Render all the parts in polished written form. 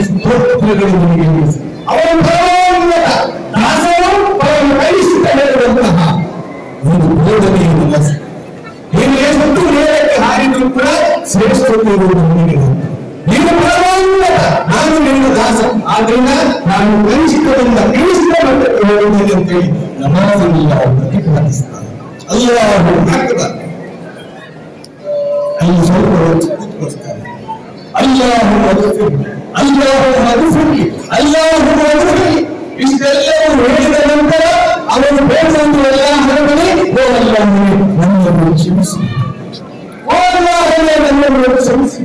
ಸ್ತೋತ್ರಗಳು ಅವನು ದಾಸರು ಕಳಿಸಿದ ಹೇಳುವಂತಹ ಒಂದು ಬೋಧನೆಯನ್ನು ನೀವು ಎಷ್ಟು ನೇರಕ್ಕೆ ಹಾರಿದ್ರು ಕೂಡ ಶ್ರೇಷ್ಠತೆಯನ್ನು ನೀನು ಪರಮಾತ್ಮ, ನಾನು ನಿನ್ನ ದಾಸ, ಆದ್ರಿಂದ ನಾನು ಕನಿಷ್ಠದಿಂದ ಕನಿಷ್ಠ ಮಟ್ಟಕ್ಕೆ ಹೋಗುತ್ತೇನೆ ಅಂತೇಳಿ ನಮಾಜನ್ನು ಅವರು ಪ್ರತಿಪಾದಿಸ್ತಾರೆ. ಅಲ್ಲಾಹು ಅಕ್ಬರ್ ಅಲ್ಲಿ ಸ್ವಲ್ಪ ಕೂತ್ಕೊಳ್ತಾರೆ. ಅಲ್ಲಾಹು ಅಕ್ಬರ್, ಅಲ್ಲಾಹು ಅಕ್ಬರ್, ಅಲ್ಲಾಹು ಅಕ್ಬರ್ ಇಷ್ಟೆಲ್ಲವೂ ಹೇಳಿದ ನಂತರ ಅವನು ಬೇಡುವುದು ಎಲ್ಲ ಹರಬಲಿ, ಓ ಅಲ್ಲಾಹನೇ ನನ್ನನ್ನು ಕ್ಷಮಿಸಿ, ಓ ಅಲ್ಲಾಹನೇ ನನ್ನನ್ನು ಕ್ಷಮಿಸಿ,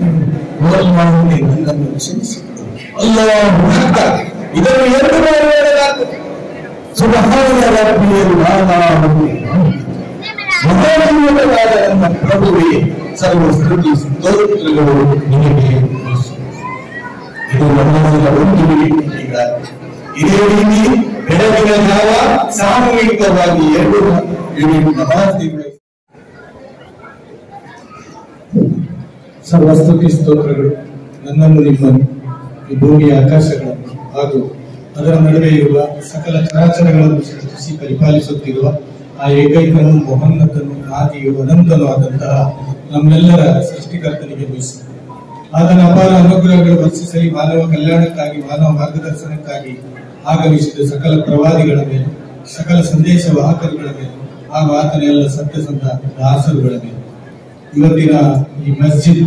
ಓ ಅಲ್ಲಾಹನೇ ನನ್ನನ್ನು ಕ್ಷಮಿಸಿ. ಅಲ್ಲಾಹು ಅಕ್ಬರ್ ಇದನ್ನು ಎರಡು ಬಾರಿ ಹೇಳಲಾಗುತ್ತದೆ. ಸುಬ್ಹಾನ ರಬ್ಬಿಯಲ್ ಆಲಾ ಮಹೋನ್ನತವಾದ ನನ್ನ ಪ್ರಭುವೇ, ಸರ್ವ ಸ್ತುತಿ ಸ್ತೋತ್ರಗಳು ನಿನಗೆ. ಇದು ನಮಾಜಿನ ಒಂದು ರೀತಿಯ. ಇದೇ ರೀತಿ ಬೆಳಗಿನ ಜಾವ ಸಾಮೂಹಿಕವಾಗಿ 2 ಯೂನಿಟ್ ನಮಾಜ್ ನಿರ್ವಹಿಸಿ ಸರ್ವ ಸ್ತುತಿ ಸ್ತೋತ್ರಗಳು ನನ್ನನ್ನು ನಿಮ್ಮನ್ನು ಈ ಭೂಮಿಯ ಆಕಾಶಗಳನ್ನು ಹಾಗೂ ಅದರ ನಡುವೆ ಇರುವ ಸಕಲ ಚರಾಚರಗಳನ್ನು ಸೃಷ್ಟಿಸಿ ಪರಿಪಾಲಿಸುತ್ತಿರುವ ಆ ಏಕೈಕನು ಮಹೋನ್ನತನು ಆದಿಯು ಅನಂತನೂ ಆದಂತಹ ನಮ್ಮೆಲ್ಲರ ಸೃಷ್ಟಿಕರ್ತನಿಗೆ ವಹಿಸಿ ಆತನ ಅಪಾರ ಅನುಗ್ರಹಗಳು ವರ್ಷಿಸಲಿ. ಮಾನವ ಕಲ್ಯಾಣಕ್ಕಾಗಿ, ಮಾನವ ಮಾರ್ಗದರ್ಶನಕ್ಕಾಗಿ ಆಗಮಿಸಿದ ಸಕಲ ಪ್ರವಾದಿಗಳ ಮೇಲೆ, ಸಕಲ ಸಂದೇಶ ವಾಹಕರುಗಳ ಮೇಲೆ ಹಾಗೂ ಆತನ ಎಲ್ಲ ಸತ್ಯಸಂಧ ದಾಸರುಗಳ ಮೇಲೆ ಇವತ್ತಿನ ಈ ಮಸ್ಜಿದ್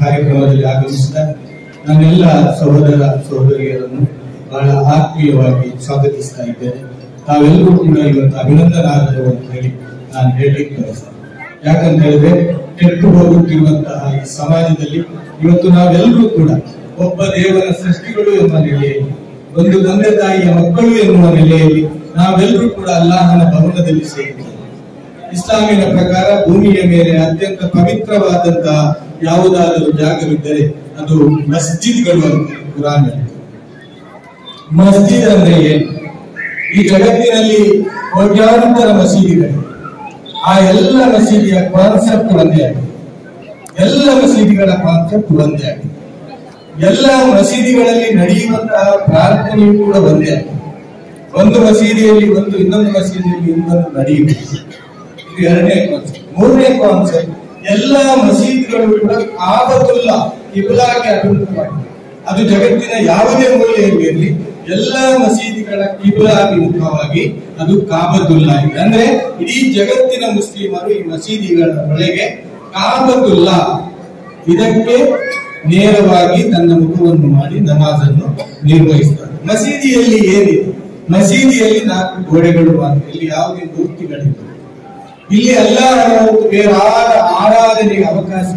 ಕಾರ್ಯಕ್ರಮದಲ್ಲಿ ಆಗಮಿಸಿದ ನನ್ನೆಲ್ಲ ಸಹೋದರ ಸಹೋದರಿಯರನ್ನು ಬಹಳ ಆತ್ಮೀಯವಾಗಿ ಸ್ವಾಗತಿಸ್ತಾ ಇದ್ದೇನೆ. ತಾವೆಲ್ಲರೂ ಕೂಡ ಇವತ್ತು ಅಭಿನಂದನಾರ್ಹರು ಅಂತ ಹೇಳಿ ನಾನು ಹೇಳಲಿಕ್ಕೆ ಬಯಸ್ತೇನೆ. ಯಾಕಂತ ಹೇಳಿದ್ರೆ ಕೆಟ್ಟು ಹೋಗುತ್ತಿರುವಂತಹ ಈ ಸಮಾಜದಲ್ಲಿ ಇವತ್ತು ನಾವೆಲ್ಲರೂ ಕೂಡ ಒಬ್ಬ ದೇವರ ಸೃಷ್ಟಿಗಳು ಎಂಬ ನೆಲೆಯಲ್ಲಿ, ಒಂದು ತಂದೆ ತಾಯಿಯ ಮಕ್ಕಳು ಎನ್ನುವ ನೆಲೆಯಲ್ಲಿ ನಾವೆಲ್ಲರೂ ಕೂಡ ಅಲ್ಲಾಹನ ಭವನದಲ್ಲಿ ಸೇರಿದ್ದೇವೆ. ಇಸ್ಲಾಮಿನ ಪ್ರಕಾರ ಭೂಮಿಯ ಮೇಲೆ ಅತ್ಯಂತ ಪವಿತ್ರವಾದಂತಹ ಯಾವುದಾದರೂ ಜಾಗವಿದ್ದರೆ ಅದು ಮಸ್ಜಿದ್ಗಳು ಅಂತ ಕುರಾನ್. ಮಸ್ಜಿದ್ ಅಂದ್ರೆ ಏನು? ಈ ಜಗತ್ತಿನಲ್ಲಿ ಕೋಟ್ಯಾಂತರ ಮಸೀದಿಗಳು, ಆ ಎಲ್ಲ ಮಸೀದಿಯ ಕಾನ್ಸೆಪ್ಟ್ ಒಂದೇ ಆಗಿದೆ. ಎಲ್ಲ ಮಸೀದಿಗಳ ಕಾನ್ಸೆಪ್ಟ್ ಒಂದೇ ಆಗಿದೆ. ಎಲ್ಲ ಮಸೀದಿಗಳಲ್ಲಿ ನಡೆಯುವಂತಹ ಪ್ರಾರ್ಥನೆಯೂ ಕೂಡ ಒಂದೇ ಆಗಿದೆ. ಒಂದು ಮಸೀದಿಯಲ್ಲಿ ಒಂದು, ಇನ್ನೊಂದು ಮಸೀದಿಯಲ್ಲಿ ಇನ್ನೊಂದು ನಡೆಯುವುದು. ಇದು 2ನೇ ಕಾನ್ಸೆಪ್ಟ್. 3ನೇ ಕಾನ್ಸೆಪ್ಟ್, ಎಲ್ಲ ಮಸೀದಿಗಳು ಕೂಡ ಕಾಬತುಲ್ಲಾ ಕಿಬ್ಲಾಗೆ ಅಭಿಮುಖವಾಗಿದೆ. ಅದು ಜಗತ್ತಿನ ಯಾವುದೇ ಮೂಲೆಯಲ್ಲಿ ಇರಲಿ, ಎಲ್ಲ ಮಸೀದಿಗಳ ಕಿಬ್ಲಾಭಿಮುಖವಾಗಿ ಅದು ಕಾಬತುಲ್ಲಾ ಇದೆ. ಅಂದ್ರೆ ಇಡೀ ಜಗತ್ತಿನ ಮುಸ್ಲಿಮರು ಈ ಮಸೀದಿಗಳ ಒಳಗೆ ಕಾಬತುಲ್ಲಾ ಇದಕ್ಕೆ ನೇರವಾಗಿ ತನ್ನ ಮುಖವನ್ನು ಮಾಡಿ ನಮಾಜನ್ನು ನಿರ್ವಹಿಸ್ತಾರೆ. ಮಸೀದಿಯಲ್ಲಿ ಏನಿದೆ? ಮಸೀದಿಯಲ್ಲಿ 4 ಗೋಡೆಗಳು ಮಾತ್ರ, ಇಲ್ಲಿ ಯಾವುದೇ ಮೂರ್ತಿಗಳಿಲ್ಲ. ಇಲ್ಲಿ ಅಲ್ಲಾಹನ ಬೇರಾದ ಆರಾಧನೆಗೆ ಅವಕಾಶ,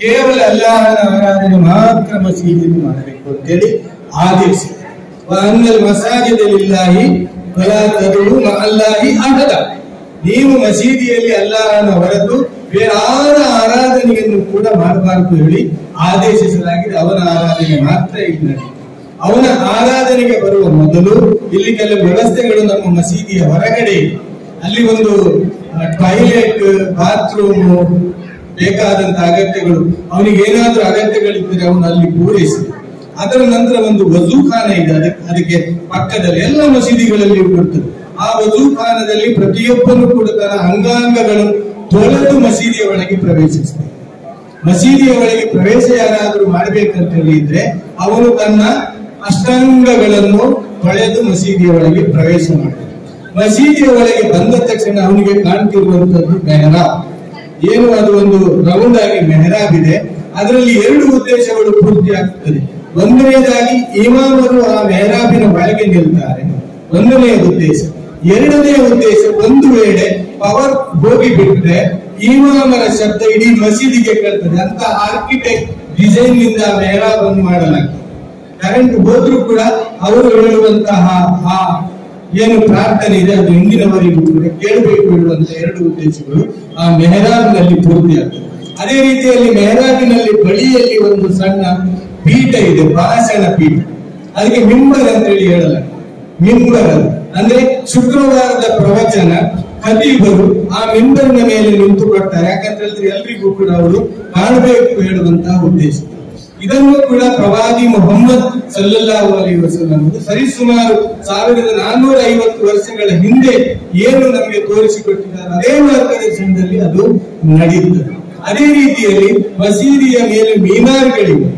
ಕೇವಲ ಅಲ್ಲಾಹನ ಆರಾಧನೆ ಮಾತ್ರ ಮಸೀದಿಯಲ್ಲಿ ಮಾಡಬೇಕು ಅಂತೇಳಿ ಆದೇಶ. ಮಸಾಜಿದಲ್ಲಿಲ್ಲಾಹಿ ಫಲಾ ತದ್ഉ ಮಅಲ್ಲಾಹಿ ಅಹದ. ನೀವು ಮಸೀದಿಯಲ್ಲಿ ಅಲ್ಲಾಹನ ಹೊರತು ಬೇರಾದ ಆರಾಧನೆಯನ್ನು ಕೂಡ ಮಾಡಬಾರದು ಹೇಳಿ ಆದೇಶಿಸಲಾಗಿದೆ. ಅವನ ಆರಾಧನೆ ಮಾತ್ರ ಇಲ್ಲಿ ನಡೆಯುತ್ತೆ. ಅವನ ಆರಾಧನೆಗೆ ಬರುವ ಮೊದಲು ಇಲ್ಲಿ ಕೆಲವು ವ್ಯವಸ್ಥೆಗಳು ನಮ್ಮ ಮಸೀದಿಯ ಹೊರಗಡೆ ಇದೆ. ಅಲ್ಲಿ ಒಂದು ಟಾಯ್ಲೆಟ್, ಬಾತ್ರೂಮ್, ಬೇಕಾದಂತ ಅಗತ್ಯಗಳು, ಅವನಿಗೆ ಏನಾದ್ರೂ ಅಗತ್ಯಗಳಿದ್ದರೆ ಅವನು ಅಲ್ಲಿ ಪೂರೈಸಿ. ಅದರ ನಂತರ ಒಂದು ವಜೂಖಾನ ಇದೆ, ಅದಕ್ಕೆ ಪಕ್ಕದಲ್ಲಿ ಎಲ್ಲ ಮಸೀದಿಗಳಲ್ಲಿ ಬರ್ತದೆ. ಆ ವಜೂಖಾನದಲ್ಲಿ ಪ್ರತಿಯೊಬ್ಬನು ಕೂಡ ತನ್ನ ಅಂಗಾಂಗಗಳನ್ನು ತೊಳೆದು ಮಸೀದಿಯ ಒಳಗೆ ಪ್ರವೇಶಿಸ್ತಾನೆ. ಮಸೀದಿಯ ಒಳಗೆ ಪ್ರವೇಶ ಯಾರಾದರೂ ಮಾಡಬೇಕಂತ ಹೇಳಿದ್ರೆ ಅವನು ತನ್ನ ಅಷ್ಟಾಂಗಗಳನ್ನು ತೊಳೆದು ಮಸೀದಿಯ ಒಳಗೆ ಪ್ರವೇಶ ಮಾಡ್ತಾನೆ. ಮಸೀದಿಯ ಒಳಗೆ ಬಂದ ತಕ್ಷಣ ಅವನಿಗೆ ಕಾಣ್ತಿರುವಂತದ್ದು ಮೆಹರಾಬ್. ಏನು ಅದು ಒಂದು ರೌಂಡ್ ಆಗಿ ಮೆಹರಾಬ್ ಇದೆ. ಅದರಲ್ಲಿ 2 ಉದ್ದೇಶಗಳು ಪೂರ್ತಿ ಆಗ್ತದೆ. ಒಂದನೇದಾಗಿ ಇಮಾಮರು ಆ ಮೆಹರಾಬಿನ ಒಳಗೆ ನಿಲ್ತಾರೆ, 1ನೇ ಉದ್ದೇಶ. 2ನೇ ಉದ್ದೇಶ, ಒಂದು ವೇಳೆ ಪವರ್ ಹೋಗಿ ಬಿಟ್ಟರೆ ಇಮಾಮರ ಶಬ್ದ ಇಡೀ ಮಸೀದಿಗೆ ಕೇಳ್ತದೆ ಅಂತ ಆರ್ಕಿಟೆಕ್ಟ್ ಡಿಸೈನ್ ನಿಂದ ಮೆಹರಾಬ್ ಅನ್ನು ಮಾಡಲಾಗ್ತದೆ. ಕರೆಂಟ್ ಹೋದ್ರೂ ಕೂಡ ಅವರು ಹೇಳುವಂತಹ ಆ ಏನು ಪ್ರಾರ್ಥನೆ ಇದೆ ಅದು ಇಂದಿನವರೆಗೂ ಕೂಡ ಕೇಳಬೇಕು ಹೇಳುವಂತ 2 ಉದ್ದೇಶಗಳು ಆ ಮೆಹರಾಬ್ನಲ್ಲಿ ಪೂರ್ತಿ ಆಗ್ತದೆ. ಅದೇ ರೀತಿಯಲ್ಲಿ ಮೆಹರಾಬಿನಲ್ಲಿ ಬಳಿಯಲ್ಲಿ ಒಂದು ಸಣ್ಣ ಪೀಠ ಇದೆ, ಭಾಷಣ ಪೀಠ. ಅದಕ್ಕೆ ಮಿಂಬರ್ ಅಂತ ಹೇಳಿ ಹೇಳಲಾಗ್ತದೆ. ಮಿಂಬರ್ ಅಂದ್ರೆ ಶುಕ್ರವಾರದ ಪ್ರವಚನ ಖತೀಬರು ಆ ಮಿಂಬರ್ನ ಮೇಲೆ ನಿಂತುಕೊಳ್ತಾರೆ. ಯಾಕಂತ ಹೇಳಿದ್ರೆ ಎಲ್ರಿಗೂ ಕೂಡ ಅವರು ಕಾಣಬೇಕು ಹೇಳುವಂತಹ ಉದ್ದೇಶ. ಇದನ್ನು ಕೂಡ ಪ್ರವಾದಿ ಮೊಹಮ್ಮದ್ ಸಲ್ಲಲ್ಲಾಹು ಅಲೈಹಿ ವಸಲ್ಲಂ ಸರಿಸುಮಾರು 1450 ವರ್ಷಗಳ ಹಿಂದೆ ಏನು ನಮಗೆ ತೋರಿಸಿಕೊಟ್ಟಿದ್ದಾರೆ ಅದೇ ಮಾರ್ಗದರ್ಶನದಲ್ಲಿ ಅದು ನಡೆಯುತ್ತದೆ. ಅದೇ ರೀತಿಯಲ್ಲಿ ಮಸೀದಿಯ ಮೇಲೆ ಮೀನಾರ್ಗಳಿವೆ.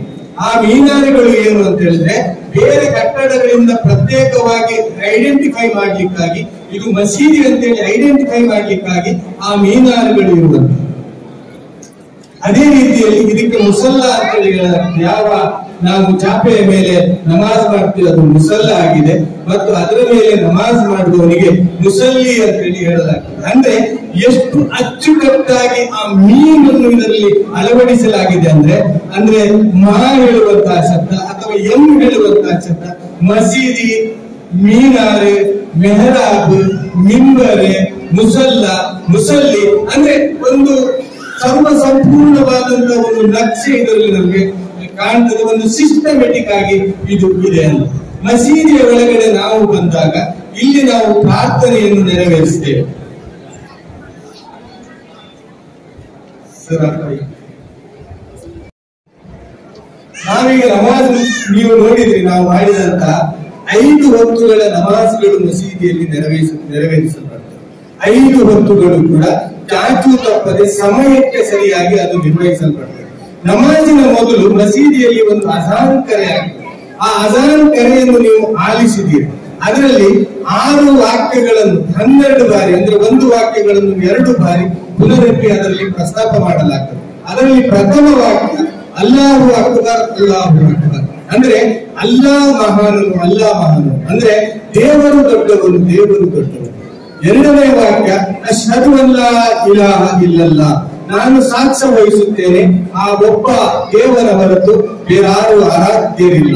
ಆ ಮೀನಾರುಗಳು ಏನು ಅಂತ ಹೇಳಿದ್ರೆ ಬೇರೆ ಕಟ್ಟಡಗಳಿಂದ ಪ್ರತ್ಯೇಕವಾಗಿ ಐಡೆಂಟಿಫೈ ಮಾಡ್ಲಿಕ್ಕಾಗಿ, ಇದು ಮಸೀದಿ ಅಂತೇಳಿ ಐಡೆಂಟಿಫೈ ಮಾಡ್ಲಿಕ್ಕಾಗಿ ಆ ಮೀನಾರುಗಳು ಇರುವಂತ. ಅದೇ ರೀತಿಯಲ್ಲಿ ಇದಕ್ಕೆ ಮುಸಲ್ಲ ಅಂತೇಳಿ ಯಾವ ನಾವು ಚಾಪೆಯ ಮೇಲೆ ನಮಾಜ್ ಮಾಡ್ತೀವಿ ಅದು ಮುಸಲ್ಲ ಆಗಿದೆ, ಮತ್ತು ಅದರ ಮೇಲೆ ನಮಾಜ್ ಮಾಡುವವನಿಗೆ ಮುಸಲ್ಲಿ ಅಂತೇಳಿ ಹೇಳಲಾಗ್ತದೆ. ಅಂದ್ರೆ ಎಷ್ಟು ಅಚ್ಚುಕಟ್ಟಾಗಿ ಆ ಮೀನನ್ನು ಇದರಲ್ಲಿ ಅಳವಡಿಸಲಾಗಿದೆ ಅಂದ್ರೆ ಮಾ ಹೇಳುವಂತಹ ಶಬ್ದ ಅಥವಾ ಎಂ ಹೇಳುವಂತಹ ಶಬ್ದ, ಮಸೀದಿ, ಮೀನಾರೆ, ಮೆಹರಾಬ್, ಮಿಂಬರೆ, ಮುಸಲ್ಲ, ಮುಸಲ್ಲಿ ಅಂದ್ರೆ ಒಂದು ಸರ್ವ ಸಂಪೂರ್ಣವಾದಂತಹ ಒಂದು ನಕ್ಷೆ ಇದರಲ್ಲಿ ನಮಗೆ ಕಾಣ್ತದೆ. ಒಂದು ಸಿಸ್ಟಮೆಟಿಕ್ ಆಗಿ ಇದು ಇದೆ ಅಂತ. ಮಸೀದಿಯ ಒಳಗಡೆ ನಾವು ಬಂದಾಗ ಇಲ್ಲಿ ನಾವು ಪ್ರಾರ್ಥನೆಯನ್ನು ನೆರವೇರಿಸ್ತೇವೆ. ನಾವೀಗ ನಮಾಜ್ ನೀವು ನೋಡಿದ್ರಿ, ನಾವು ಮಾಡಿದಂತ 5 ಹೊತ್ತುಗಳ ನಮಾಜ್ಗಳು ಮಸೀದಿಯಲ್ಲಿ ನೆರವೇರಿಸಲ್ಪಡ್ತವೆ. 5 ಹೊತ್ತುಗಳು ಕೂಡ ಚಾಚು ತಪ್ಪದೆ ಸಮಯಕ್ಕೆ ಸರಿಯಾಗಿ ಅದು ನಿರ್ವಹಿಸಲ್ಪಡ್ತದೆ. ನಮಾಜಿನ ಮೊದಲು ಮಸೀದಿಯಲ್ಲಿ ಒಂದು ಅಜಾನ್ ಕರೆ ಆಗಿದೆ. ಆ ಅಜಾನ್ ಕರೆಯನ್ನು ನೀವು ಆಲಿಸಿದ್ದೀರಿ. ಅದರಲ್ಲಿ 6 ವಾಕ್ಯಗಳನ್ನು 12 ಬಾರಿ ಅಂದ್ರೆ 1 ವಾಕ್ಯಗಳನ್ನು 2 ಬಾರಿ ಪುನರುಕ್ತಿ ಅದರಲ್ಲಿ ಪ್ರಸ್ತಾಪ ಮಾಡಲಾಗ್ತದೆ. ಅದರಲ್ಲಿ ಪ್ರಥಮ ವಾಕ್ಯ ಅಲ್ಲಾಹು ಅಕ್ಬರ್, ಅಲ್ಲಾಹು ಅಕ್ಬರ್ ಅಂದ್ರೆ ಅಲ್ಲಾಹ್ ಮಹಾನನು, ಅಲ್ಲಾಹ್ ಮಹಾನನು ಅಂದ್ರೆ ದೇವರು ದೊಡ್ಡವನು, ದೇವರು ದೊಡ್ಡವನು. ಎರಡನೇ ವಾಕ್ಯ ಅಶ್ಹದು ಅಲ್ಲಾ ಇಲಾಹ ಇಲ್ಲಲ್ಲಾಹ್, ನಾನು ಸಾಕ್ಷ್ಯ ವಹಿಸುತ್ತೇನೆ ಆ ಒಬ್ಬ ದೇವರ ಹೊರತು ಬೇರಾರು ಆರಾಧ್ಯರಿಲ್ಲ.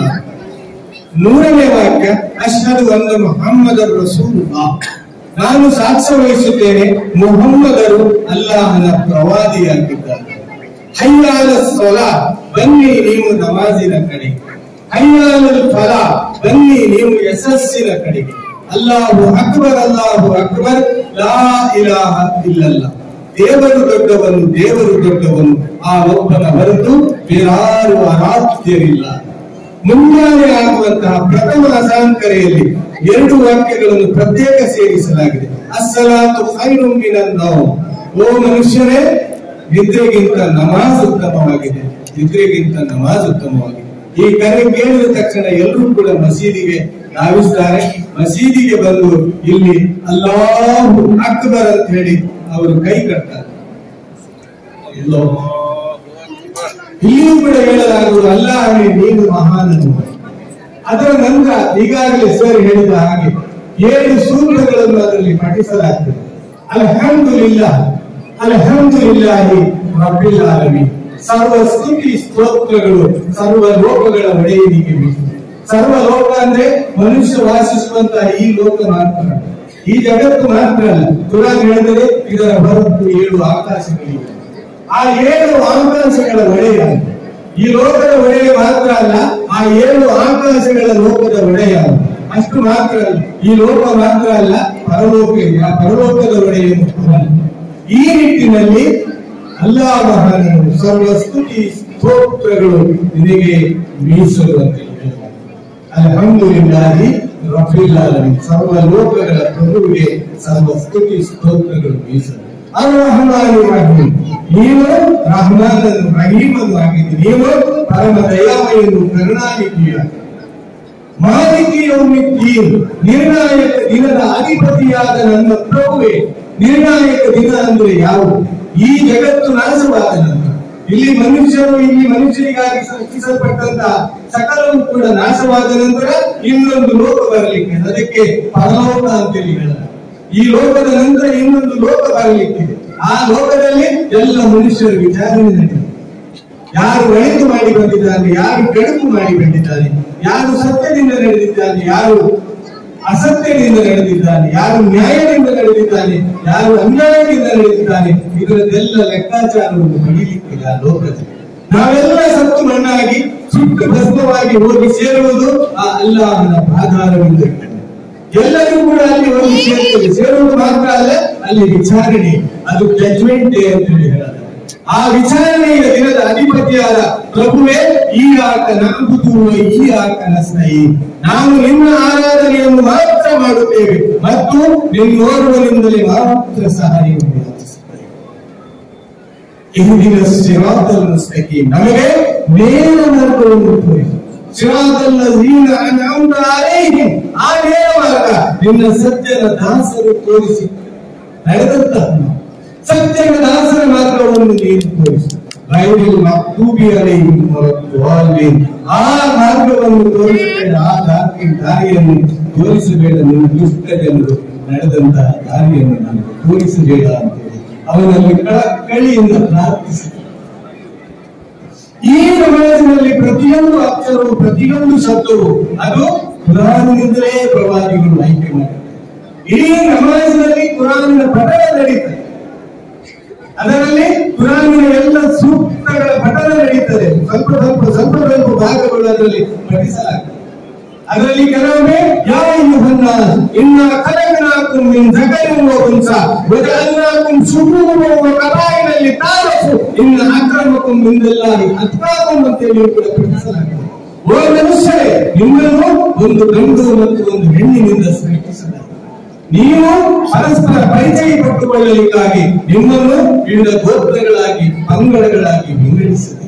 ಮೂರನೇ ವಾಕ್ಯ ಅಶ್ಹದು ಅನ್ನ ಮುಹಮ್ಮದರ್ ರಸೂಲುಲ್ಲಾಹ್, ನಾನು ಸಾಕ್ಷ್ಯ ವಹಿಸುತ್ತೇನೆ ಮುಹಮ್ಮದರು ಅಲ್ಲಾಹನ ಪ್ರವಾದಿಯಾಗಿದ್ದಾರೆ. ಹಯ್ಯಾಲ ಸಲಾ, ಬನ್ನಿ ನೀವು ನಮಾಜಿನ ಕಡೆಗೆ. ಹಯ್ಯಾಲಲ್ ಫಲಾ, ಬನ್ನಿ ನೀವು ಯಶಸ್ಸಿನ ಕಡೆಗೆ. ಅಲ್ಲಾಹು ಅಕ್ಬರ್, ಅಲ್ಲಾಹು ಅಕ್ಬರ್, ಲಾ ಇಲಾಹ ಇಲ್ಲಲ್ಲಾಹ್, ದೇವರು ದೊಡ್ಡವನು, ದೇವರು ದೊಡ್ಡವನು, ಆ ಒಬ್ಬನ ಹೊರತು ಬೇರಾರು ಆರಾಧ್ಯರಿಲ್ಲ. ಮುಂಜಾನೆ ಆಗುವಂತಹ ಪ್ರಥಮ ಅಜಾನ್ ಕರೆಯಲ್ಲಿ 2 ವಾಕ್ಯಗಳನ್ನು ಪ್ರತ್ಯೇಕ ಸೇರಿಸಲಾಗಿದೆ. ಅಸ್ಸಲಾತು ಖೈರುಂ ಮಿನನ್ ನೌಮ್, ಓ ಮನುಷ್ಯರೇ ನಿದ್ರೆಗಿಂತ ನಮಾಜ್ ಉತ್ತಮವಾಗಿದೆ, ನಿದ್ರೆಗಿಂತ ನಮಾಜ್ ಉತ್ತಮವಾಗಿದೆ. ಈ ಕರೆ ಕೇಳಿದ ತಕ್ಷಣ ಎಲ್ಲರೂ ಕೂಡ ಮಸೀದಿಗೆ ಧಾವಿಸ್ತಾರೆ. ಮಸೀದಿಗೆ ಬಂದು ಇಲ್ಲಿ ಅಲ್ಲಾಹು ಅಕ್ಬರ್ ಅಂತ ಹೇಳಿ ಅವರು ಕೈ ಕಟ್ತಾರೆ. ಇಲ್ಲಿಯೂ ಕೂಡ ಹೇಳಲಾಗುವುದು ಅಲ್ಲಾಹನೇ ನೀನು ಮಹಾನನು. ಅದರ ನಂತರ ಈಗಾಗಲೇ ಸರ್ ಹೇಳಿದ ಹಾಗೆ 7 ಸೂತ್ರಗಳನ್ನು ಅದರಲ್ಲಿ ಪಠಿಸಲಾಗ್ತದೆ. ಅಲ್ಹಮ್ದುಲಿಲ್ಲಾಹ್, ಅಲ್ಹಮ್ದುಲಿಲ್ಲಾಹಿ ರಬ್ಬಿಲ್ ಆಲಮೀನ್, ಸರ್ವ ಸ್ತುತಿ ಸ್ತೋತ್ರಗಳು ಸರ್ವ ಲೋಕಗಳ ಒಡೆಯನಿಗೆ ಮೀಸಲು. ಸರ್ವ ಲೋಕ ಅಂದ್ರೆ ಮನುಷ್ಯ ವಾಸಿಸುವಂತಹ ಈ ಲೋಕ ಮಾತ್ರ, ಈ ಜಗತ್ತು ಮಾತ್ರ ಅಲ್ಲ. ಕುರಾನ್ ಹೇಳಿದರೆ ಇದರ ಹೊರತು 7 ಆಕಾಶಗಳಿವೆ. ಆ 7 ಆಕಾಶಗಳ ಒಡೆಯ, ಈ ಲೋಕದ ಒಡೆಯ ಮಾತ್ರ ಅಲ್ಲ, ಆ 7 ಆಕಾಶಗಳ ಲೋಕದ ಒಡೆಯ. ಅಷ್ಟು ಮಾತ್ರ ಅಲ್ಲ, ಈ ಲೋಕ ಮಾತ್ರ ಅಲ್ಲ, ಪರಲೋಕ ಇದೆ, ಆ ಪರಲೋಕದ ಒಡೆಯನು. ಈ ನಿಟ್ಟಿನಲ್ಲಿ ಅಲ್ಲಾಹ್ ಮಹಾನನು, ಸರ್ವ ಸ್ತುತಿ ಸ್ತೋತ್ರಗಳು ನಿನಗೆ ಮೀಸಲು ಅಂತ ಹೇಳಿ. ಅಲ್ಹಮ್ದುಲಿಲ್ಲಾಹಿ ರಬ್ಬಿಲ್ ಆಲಮೀನ್, ಸರ್ವ ಲೋಕಗಳ ಪ್ರಭುವಿಗೆ ಸರ್ವ ಸ್ತುತಿ ಸ್ತೋತ್ರಗಳು ಮೀಸಲು. ಅರ್-ರಹ್ಮಾನ್ ರಹೀಮ್, ನೀನು ರಹ್ಮಾನನ್ನು ರಹೀಮನ್ನು ಆಗಿದ್ದಿ, ನೀನು ಪರಮ ದಯಾಮಯನು ಕರುಣಾನಿಧಿಯ. ಮಾಲಿಕಿ ಯೌಮಿದ್ದೀನ್, ನಿರ್ಣಾಯಕ ದಿನದ ಅಧಿಪತಿಯಾದ ನನ್ನ ಪ್ರಭುವೇ. ನಿರ್ಣಾಯಕ ದಿನ ಅಂದ್ರೆ ಯಾವುದು? ಈ ಜಗತ್ತು ನಾಶವಾದ ನಂತರ, ಇಲ್ಲಿ ಮನುಷ್ಯರಿಗಾಗಿ ಸೃಷ್ಟಿಸಲ್ಪಟ್ಟಂತಹ ಸಕಲವು ಕೂಡ ನಾಶವಾದ ನಂತರ ಇನ್ನೊಂದು ಲೋಕ ಬರಲಿಕ್ಕೆ, ಅದಕ್ಕೆ ಪರಲೋಕ ಅಂತೇಳಿ ಹೇಳಲಾಗಿದೆ. ಈ ಲೋಕದ ನಂತರ ಇನ್ನೊಂದು ಲೋಕ ಬರಲಿಕ್ಕಿದೆ. ಆ ಲೋಕದಲ್ಲಿ ಎಲ್ಲ ಮನುಷ್ಯರ ವಿಚಾರಣೆ ನಡೆಯುತ್ತೆ. ಯಾರು ಒಳಿತು ಮಾಡಿ ಬಂದಿದ್ದಾನೆ, ಯಾರು ಕೆಡುಕು ಮಾಡಿ ಬಂದಿದ್ದಾನೆ, ಯಾರು ಸತ್ಯದಿಂದ ನಡೆದಿದ್ದಾನೆ, ಯಾರು ಅಸತ್ಯದಿಂದ ನಡೆದಿದ್ದಾನೆ, ಯಾರು ನ್ಯಾಯದಿಂದ ನಡೆದಿದ್ದಾನೆ, ಯಾರು ಅನ್ಯಾಯದಿಂದ ನಡೆದಿದ್ದಾನೆ, ಇದರದೆಲ್ಲ ಲೆಕ್ಕಾಚಾರವನ್ನು ಪಡೀಲಿಕ್ಕಿಲ್ಲ ಆ ಲೋಕದಲ್ಲಿ. ನಾವೆಲ್ಲ ಸತ್ತು ಮಣ್ಣಾಗಿ ಸುಟ್ಟು ಭಸ್ಮವಾಗಿ ಹೋಗಿ ಸೇರುವುದು ಆ ಅಲ್ಲಾಹನ ಆಧಾರವಿಂದ. ಎಲ್ಲರೂ ಕೂಡ ಅಲ್ಲಿ ಹೋಗಿ ಸೇರುವುದು ಮಾತ್ರ ಅಲ್ಲ, ಅಲ್ಲಿ ವಿಚಾರಣೆ, ಅದು ಜಡ್ಜ್ಮೆಂಟ್ ಡೇ ಅಂತ ಹೇಳಿ ಹೇಳೋದು. ಆ ವಿಚಾರಣೆಯ ದಿನದ ಅಧಿಪತಿಯಾದ ಪ್ರಭುವೇ ಈ ಆಕ ನಂಬುದು ಈ ಆಕ ನಸ್ನಯಿ, ನಾವು ನಿನ್ನ ಆರಾಧನೆಯನ್ನು ಮಾತ್ರ ಮಾಡುತ್ತೇವೆ ಮತ್ತು ನಿನ್ನೋರ್ವನಿಂದಲೇ ಮಾತ್ರ ಸಹಾಯವನ್ನು ಯಾಚಿಸುತ್ತೇವೆ. ಇಂದಿನ ಸಿರಾತಲ್ ಮುಸ್ತಕೀಮ್, ನಮಗೆ ನೇರ ಮಾರ್ಗವನ್ನು ತೋರಿಸು. ಸಿರಾತಲ್ ಲಝೀನ ಅನ್ಅಮ್ತ ಅಲೈಹಿಂ, ಆ ನೇರ ಮಾರ್ಗ ನಿನ್ನ ಸಜ್ಜನ ದಾಸರು ತೋರಿಸಿ ನಡೆದಂತಹ ಸತ್ಯದ ದಾಸರ ಮಾರ್ಗವನ್ನು ನೀನು ತೋರಿಸು. ಗೈರಿಲ್ ಮಗ್ದೂಬಿ ಅಲೈಹಿಂ ವಲದ್ವಾಲಿನ್, ಆ ಮಾರ್ಗವನ್ನು ತೋರಿಸಬೇಡ, ಆ ದಾರಿಯನ್ನು ತೋರಿಸಬೇಡ, ನೀವು ದುಷ್ಟ ಜನರು ನಡೆದಂತಹ ದಾರಿಯನ್ನು ನಮಗೆ ತೋರಿಸಬೇಡ ಅಂತೇಳಿ ಅವನಲ್ಲಿ ಕಳಿಯಿಂದ ಪ್ರಾರ್ಥಿಸಿ. ಈ ನಮಾಜಿನಲ್ಲಿ ಪ್ರತಿಯೊಂದು ಅಕ್ಷರವು ಪ್ರತಿಯೊಂದು ಶಬ್ದವು ಅದು ಕುರಾನಿನಿಂದಲೇ ಪ್ರವಾದಿಗಳು ಆಯ್ಕೆ ಮಾಡಿದ್ದಾರೆ. ಇಡೀ ನಮಾಜಿನಲ್ಲಿ ಕುರಾನಿನ ಪಠಣ ನಡೀತದೆ, ಅದರಲ್ಲಿ ಕುರಾನಿನ ಎಲ್ಲ ಸೂಕ್ತಗಳ ಪಠಣ ನಡೀತದೆ. ಸ್ವಲ್ಪ ಭಾಗಗಳು ಅದರಲ್ಲಿ ಪಠಿಸಲಾಗ್ತದೆ. ಅದರಲ್ಲಿ ಕೆಲವೊಮ್ಮೆ ಯಾ ಅಯ್ಯುಹನ್ನಾಸ್ ಇನ್ನಾ ಖಲಕ್ನಾಕುಂ ಮಿನ್ ಝಕರಿನ್ ವ ಉನ್ಸಾ ವಜಅಲ್ನಾಕುಂ ಶುಊಬನ್ ವ ಕಬಾಯಿಲ ಲಿತಾರಫು ಇನ್ನ ಅಕ್ರಮಕುಂ ಇಂದಲ್ಲಾಹಿ ಅತ್ಕಾಕುಂ ಅಂತೇಳಿ ಕೂಡ ಪಠಿಸಲಾಗ್ತದೆ. ಓ ಮನುಷ್ಯರೇ, ನಿಮ್ಮನ್ನು ಒಂದು ಗಂಡು ಮತ್ತು ಒಂದು ಹೆಣ್ಣಿನಿಂದ ಸೃಷ್ಟಿಸಲಾಗಿದೆ. ನೀವು ಪರಸ್ಪರ ಪರಿಚಯ ಪಟ್ಟುಕೊಳ್ಳಲಿಕ್ಕಾಗಿ ನಿಮ್ಮನ್ನು ವಿವಿಧ ಗೋತ್ರಗಳಾಗಿ ಪಂಗಡಗಳಾಗಿ ವಿಂಗಡಿಸಿದೆ.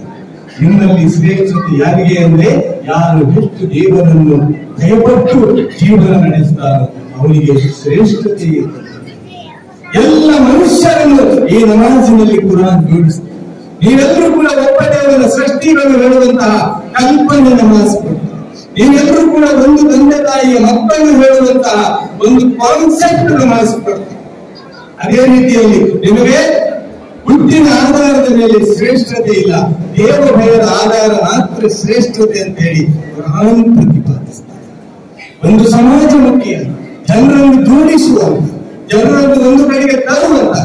ನಿಮ್ಮಲ್ಲಿ ಶ್ರೇಷ್ಠತೆ ಯಾರಿಗೆ ಅಂದ್ರೆ ಯಾರು ಹೆಚ್ಚು ದೇವರನ್ನು ಭಯಪಟ್ಟು ಜೀವನ ನಡೆಸುತ್ತಾರೋ ಅವನಿಗೆ ಶ್ರೇಷ್ಠತೆ ಇರುತ್ತದೆ. ಎಲ್ಲ ಮನುಷ್ಯರನ್ನು ಈ ನಮಾಜಿನಲ್ಲಿ ಕುರಾನ್ ಜೋಡಿಸುತ್ತದೆ. ನೀವೆಲ್ಲರೂ ಕೂಡ ಒಬ್ಬ ದೇವರ ಸೃಷ್ಟಿಗಳನ್ನು ಹೇಳುವಂತಹ ಕಲ್ಪನೆ ನಮಾಜ್ ಕೊಡ್ತಾರೆ. ನೀವೆಲ್ಲರೂ ಕೂಡ ಒಂದು ತಂದೆ ತಾಯಿಯ ಮಕ್ಕಳನ್ನು ಹೇಳುವಂತಹ ಒಂದು ಕಾನ್ಸೆಪ್ಟ್ ನಮಾಜ್ ಕೊಡ್ತಾರೆ. ಅದೇ ರೀತಿಯಲ್ಲಿ ನಿಮಗೆ ಹುಟ್ಟಿನ ಆಧಾರದ ಮೇಲೆ ಶ್ರೇಷ್ಠತೆ ಇಲ್ಲ, ದೇವ ಭಯದ ಆಧಾರ ಮಾತ್ರ ಶ್ರೇಷ್ಠತೆ ಅಂತ ಹೇಳಿ ಕುರಾನ್ ಪ್ರತಿಪಾದಿಸ್ತಾರೆ. ಒಂದು ಸಮಾಜಮುಖಿಯ ಜನರನ್ನು ಜೋಡಿಸುವಂತ, ಜನರನ್ನು ಒಂದು ಕಡೆಗೆ ತರುವಂತ,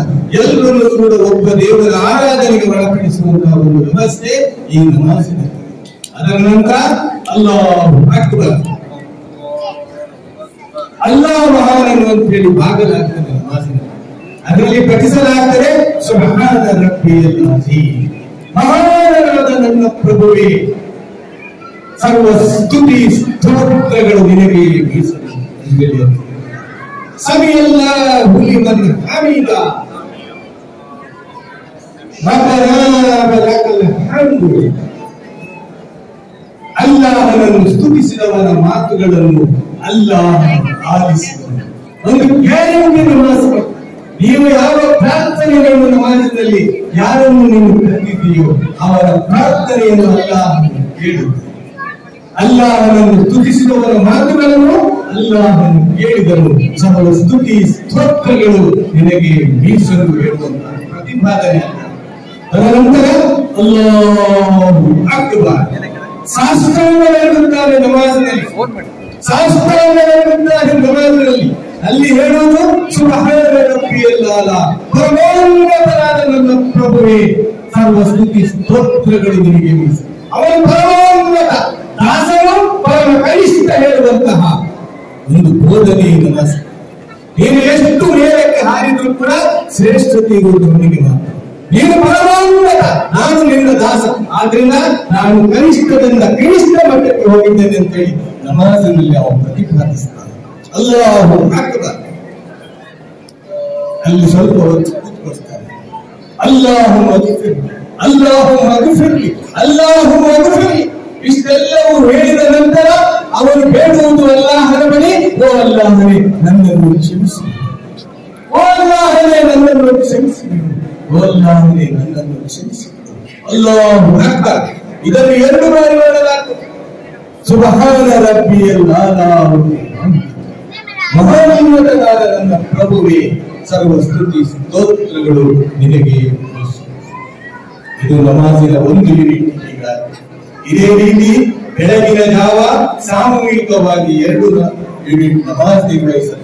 ಎಲ್ಲರನ್ನು ಕೂಡ ಒಬ್ಬ ದೇವರ ಆರಾಧನೆಗೆ ಒಳಪಡಿಸುವಂತಹ ಒಂದು ವ್ಯವಸ್ಥೆ ಈ ನಮಾಜಿನಲ್ಲಿ. ಅದರ ನಂತರ ಅಲ್ಲಾಹು ಅಕ್ಬರ್, ಅಲ್ಲಾಹ್ ಮಹಾನ್ ಅಂತ ಹೇಳಿ ಭಾಗಲಾಗ್ತದೆ ನಮಾಜಿನಲ್ಲಿ. ಅದರಲ್ಲಿ ಪಠಿಸಲಾಗ್ತದೆ ಸುಬ್ಹಾನ ರಬ್ಬಿಯಲ್ ಅಜೀಮ್, ಮಹಾನರಾದ ನನ್ನ ಪ್ರಭುವೇ, ಸರ್ವ ಸ್ತುತಿ ಸ್ತೋತ್ರಗಳು ನಿನಗೆ ಮೀಸಲು. ಸಮಿಯಲ್ಲಾಹು ಲಿಮನ್ ಹಮೀದ, ರಬ್ಬನಾ ವಲಕಲ್ ಹಮ್ದು. ಅಲ್ಲಾಹನನ್ನು ಸ್ತುತಿಸಿದವನ ಮಾತುಗಳನ್ನು ಅಲ್ಲಾಹ್ ಆಲಿಸಿದನು. ಒಂದು ಗ್ಯಾರಂಟಿ ನಮಾಜ್. ನೀವು ಯಾವ ಪ್ರಾರ್ಥನೆಗಳನ್ನು ನಮಾಜಿನಲ್ಲಿ ಯಾರನ್ನು ನೀವು ಕರೆದಿದ್ದೀಯೋ ಅವರ ಪ್ರಾರ್ಥನೆಯನ್ನು ಅಲ್ಲಾಹನು ಕೇಳುತ್ತಾನೆ. ಅಲ್ಲಾಹನನ್ನು ಸ್ತುತಿಸಿದವರ ಮಾತುಗಳನ್ನು ಅಲ್ಲಾಹನು ಕೇಳಿದನು. ಸರ್ವ ಸ್ತುತಿ ಸ್ತೋತ್ರಗಳು ನಿನಗೆ ಮೀಸಲು ಹೇಳುವಂತಹ ಪ್ರತಿಪಾದನೆ. ತದನಂತರ ಅಲ್ಲಾಹು ಅಕ್ಬರ್, ಶಾಸ್ತ್ರವನ್ನುತ್ತಾರೆ ನಮಾಜಿನಲ್ಲಿ, ಶಾಸ್ತ್ರವನ್ನುತ್ತಾರೆ ನಮಾಜಿನಲ್ಲಿ. ಅಲ್ಲಿ ಹೇಳುವುದು ಸುಬ್ಹಾನ ರಬ್ಬಿಯಲ್ ಅಲಾ, ಪರಮೋನ್ನತನಾದ ನನ್ನ ಪ್ರಭುವೇ, ಸರ್ವ ಸ್ತುತಿ ಸ್ತೋತ್ರಗಳು ನಿನಗೆ ಮೀಸಲು. ಅವನು ಪರಮೋನ್ನತ, ದಾಸನು ಪರಮ ಕನಿಷ್ಠ ಹೇಳುವಂತಹ ಒಂದು ಬೋಧನೆ ನಮಾಜ್. ನೀನು ಎಷ್ಟು ಮೇಲಕ್ಕೆ ಹಾರಿದ್ರು ಕೂಡ ಶ್ರೇಷ್ಠತೆ ಇರುವುದು ಅವನಿಗೆ ಮಾತ್ರ. ನೀನು ಪರಮೋನ್ನತ, ನಾನು ನಿನ್ನ ದಾಸ, ಆದ್ರಿಂದ ನಾನು ಕನಿಷ್ಠದಿಂದ ಕನಿಷ್ಠ ಮಟ್ಟಕ್ಕೆ ಹೋಗಿದ್ದೇನೆ ಅಂತ ಹೇಳಿ ನಮಾಜಿನಲ್ಲಿ ಅವನು ಪ್ರತಿಪಾದಿಸ್ತಾನೆ. ಅಲ್ಲಾಹು ಅಕ್ಬರ್. ಅಲ್ಲಿ ಸ್ವಲ್ಪ ಹೊತ್ತು ಕೂತ್ಕೊಳ್ತಾರೆ. ಅಲ್ಲಾಹು ಮಗ್ಫಿರ್ಲಿ, ಅಲ್ಲಾಹು ಮಗ್ಫಿರ್ಲಿ, ಅಲ್ಲಾಹು ಮಗ್ಫಿರ್ಲಿ. ಇಷ್ಟೆಲ್ಲವೂ ಹೇಳಿದ ನಂತರ ಅವನು ಬೇಡುವುದು ಅಲ್ಲಾಹನ ಬಳಿ, ಓ ಅಲ್ಲಾಹನೇ ನನ್ನನ್ನು ಕ್ಷಮಿಸಿ, ಓ ಅಲ್ಲಾಹನೇ ನನ್ನನ್ನು ಕ್ಷಮಿಸಿ, ಓ ಅಲ್ಲಾಹನೇ ನನ್ನನ್ನು ಕ್ಷಮಿಸಿ. ಅಲ್ಲಾಹು ಅಕ್ಬರ್. ಇದನ್ನು 2 ಬಾರಿ ಮಾಡಲಾಗ್ತದೆ. ಸುಬ್ಹಾನ ರಬ್ಬಿಯಲ್ ಅಲಾ, ಮಹಾನ್ನತನಾದ ನನ್ನ ಪ್ರಭುವೇ, ಸರ್ವ ಸ್ತುತಿ ಸ್ತೋತ್ರಗಳು ನಿನಗೆ. ಇದು ನಮಾಜಿನ ಒಂದು ಯೂನಿಟ್. ಈಗ ಇದೇ ರೀತಿ ಬೆಳಗಿನ ಜಾವ ಸಾಮೂಹಿಕವಾಗಿ 2 ಯೂನಿಟ್ ನಮಾಜ್ ನಿರ್ವಹಿಸಲು